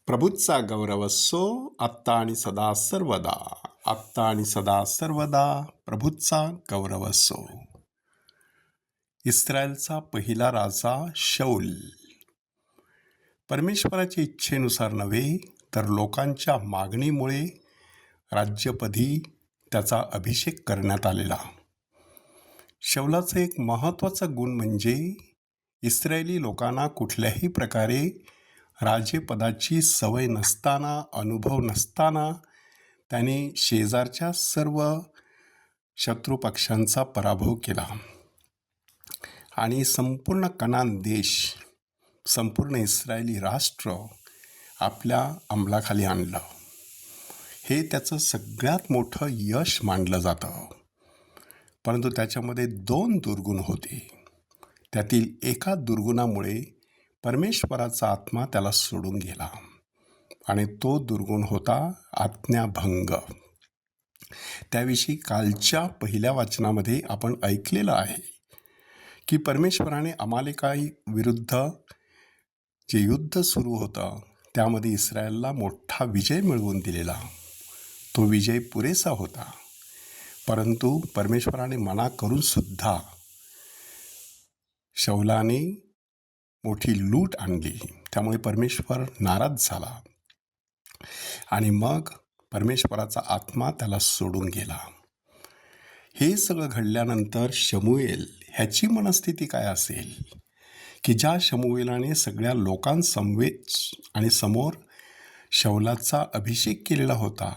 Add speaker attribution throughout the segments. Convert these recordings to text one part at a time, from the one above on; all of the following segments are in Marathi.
Speaker 1: प्रभूचा गौरव असो आत्ता आणि सदा सर्वदा. आत्ता आणि सदा सर्वदा प्रभूचा गौरव असो. इस्रायलचा पहिला राजा शौल परमेश्वराच्या इच्छेनुसार नव्हे तर लोकांच्या मागणीमुळे राज्यपदी त्याचा अभिषेक करण्यात आलेला. शौलाचा एक महत्त्वाचा गुण म्हणजे इस्रायली लोकांना कुठल्याही प्रकारे राजेपदाची सवय नसताना, अनुभव नसताना त्याने शेजारच्या सर्व शत्रुपक्षांचा पराभव केला आणि संपूर्ण कनान देश, संपूर्ण इस्रायली राष्ट्र आपल्या अंमलाखाली आणलं. हे त्याचं सगळ्यात मोठं यश मानलं जातं. परंतु त्याच्यामध्ये 2 दुर्गुण होते. त्यातील एका दुर्गुणामुळे परमेश्वराचा आत्मा त्याला सोडून गेला आणि तो दुर्गुण होता आज्ञाभंग. त्याविषयी कालच्या पहिल्या वाचनामध्ये आपण ऐकलेलं आहे की परमेश्वराने अमालेकाई विरुद्ध जे युद्ध सुरू होतं त्यामध्ये इस्रायलला मोठा विजय मिळवून दिलेला. तो विजय पुरेसा होता, परंतु परमेश्वराने मना करून सुद्धा शौलाने मोठी लूट आणली. त्यामुळे परमेश्वर नाराज झाला आणि मग परमेश्वराचा आत्मा त्याला सोडून गेला. हे सगळं घडल्यानंतर शमूएल ह्याची मनस्थिती काय असेल की ज्या शमूएलाने सगळ्या लोकांसमवेत आणि समोर शौलाचा अभिषेक केलेला होता,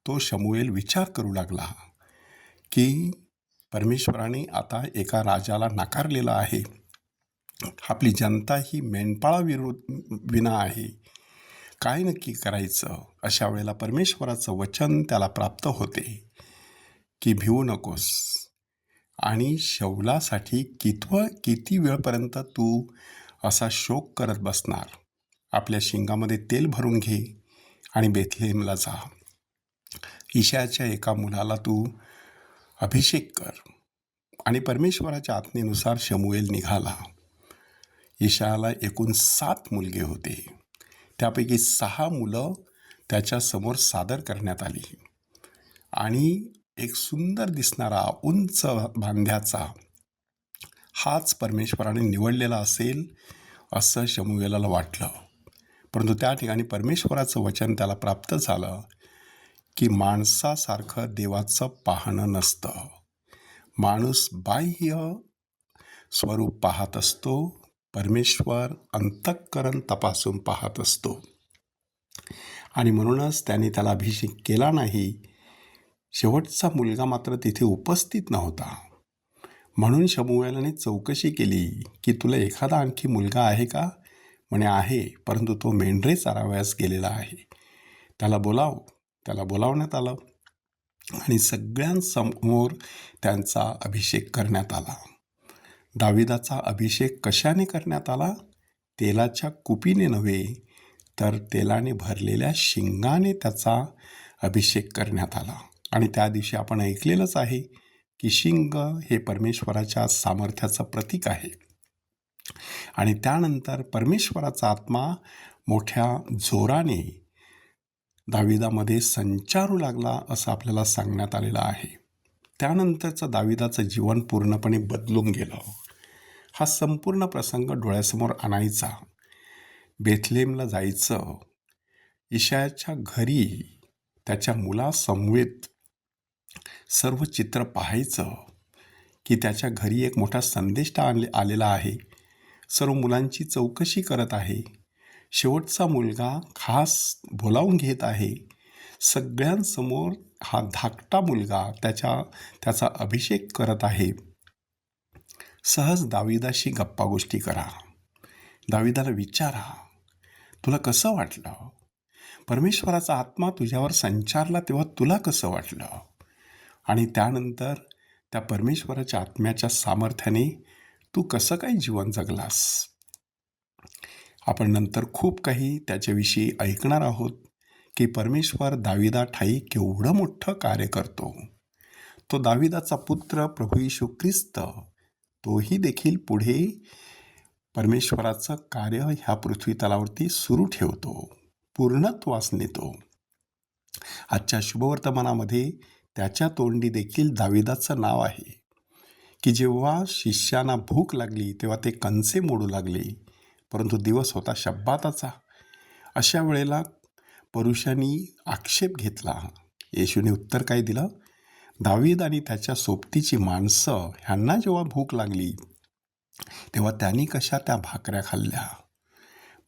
Speaker 1: तो शमूएल विचार करू लागला की परमेश्वराने आता एका राजाला नाकारलेला आहे. आपली जनता ही मेंढपाळा विना आहे. काय नक्की करायचं? अशा वेळेला परमेश्वराचं वचन त्याला प्राप्त होते की भिवू नकोस आणि शौलासाठी किती वेळपर्यंत तू असा शोक करत बसणार? आपल्या शिंगामध्ये तेल भरून घे आणि बेथलेहमला जा. इशायाच्या एका मुलाला तू अभिषेक कर. आणि परमेश्वराच्या आज्ञेनुसार शमूएल निघाला. इशायाला एकूण 7 मुलगे होते. त्यापैकी 6 मुलं त्याच्यासमोर सादर करण्यात आली आणि एक सुंदर दिसणारा उंच बांध्याचा हाच परमेश्वराने निवडलेला असेल असं शमूएलाला वाटलं. परंतु त्या ठिकाणी परमेश्वराचं वचन त्याला प्राप्त झालं की माणसासारखं देवाचं पाहणं नसतं. माणूस बाह्य स्वरूप पाहत असतो, परमेश्वर अंतःकरण तपासून पाहत असतो. आणि म्हणूनच त्याने त्याला अभिषेक केला नाही. शेवटचा मुलगा मात्र तिथे उपस्थित नव्हता. म्हणून शमूएलाने चौकशी केली की तुला एखादा आणखी मुलगा आहे का? म्हणे आहे, परंतु तो मेंढरे चारावयास गेलेला आहे. त्याला बोलावण्यात आलं आणि सगळ्यांसमोर त्यांचा अभिषेक करण्यात आला. दाविदाचा अभिषेक कशाने करण्यात आला? तेलाच्या कुपीने नव्हे तर तेलाने भरलेल्या शिंगाने त्याचा अभिषेक करण्यात आला. आणि त्या दिवशी आपण ऐकलेलंच आहे की शिंग हे परमेश्वराच्या सामर्थ्याचं प्रतीक आहे. आणि त्यानंतर परमेश्वराचा आत्मा मोठ्या जोराने दाविदामध्ये संचारू लागला असं आपल्याला सांगण्यात आलेलं आहे. त्यानंतरचं दाविदाचं जीवन पूर्णपणे बदलून गेलं. हा संपूर्ण प्रसंग डोळ्यासमोर आणायचा. बेथलेहमला जायचं, इशायाच्या घरी त्याच्या मुलासमवेत सर्व चित्र पाहायचं की त्याच्या घरी एक मोठा संदेष्टा आलेला आहे. सर्व मुलांची चौकशी करत आहे. शेवटचा मुलगा खास बोलावून घेत आहे. सगळ्यांसमोर हा धाकटा मुलगा त्याचा अभिषेक करत आहे. सहज दाविदाशी गप्पा गोष्टी करा. दाविदाला विचारा, तुला कसं वाटलं? परमेश्वराचा आत्मा तुझ्यावर संचारला तेव्हा तुला कसं वाटलं? आणि त्यानंतर त्या परमेश्वराच्या आत्म्याच्या सामर्थ्याने तू कसं काय जीवन जगलास? आपण नंतर खूप काही त्याच्याविषयी ऐकणार आहोत की परमेश्वर दाविदाठायी केवढं मोठं कार्य करतो. तो दाविदाचा पुत्र प्रभू येशू ख्रिस्त, तोही देखील पुढे परमेश्वराचं कार्य ह्या पृथ्वी तलावरती सुरू ठेवतो. पूर्णत्वास नेतो. आजच्या शुभवर्तमानामध्ये त्याच्या तोंडी देखील दाविदाचं नाव आहे की जेव्हा शिष्यांना भूक लागली तेव्हा ते कंचे मोडू लागले, परंतु दिवस होता शब्बाताचा. अशा वेळेला पुरुषांनी आक्षेप घेतला. येशूने उत्तर काय दिलं? दावीद आणि त्याच्या सोबतीची माणसं ह्यांना जेव्हा भूक लागली तेव्हा त्यांनी कशा त्या भाकऱ्या खाल्ल्या.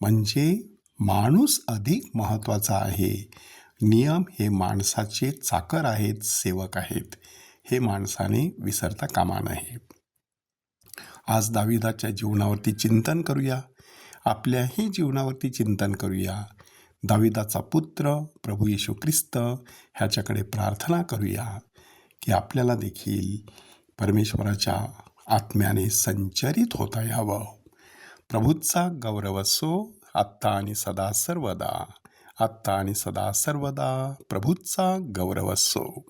Speaker 1: म्हणजे माणूस अधिक महत्त्वाचा आहे. नियम हे माणसाचे चाकर आहेत, सेवक आहेत. हे माणसाने विसरता कामा नये. आज दाविदाच्या जीवनावरती चिंतन करूया. आपल्याही जीवनावरती चिंतन करूया. दाविदाचा पुत्र प्रभू येशू ख्रिस्त ह्याच्याकडे प्रार्थना करूया की आपल्याला देखील परमेश्वराच्या आत्म्याने संचरित होता यावं. प्रभूचा गौरव असो आत्ता आणि सदा सर्वदा. आत्ता आणि सदा सर्वदा प्रभूचा गौरव असो.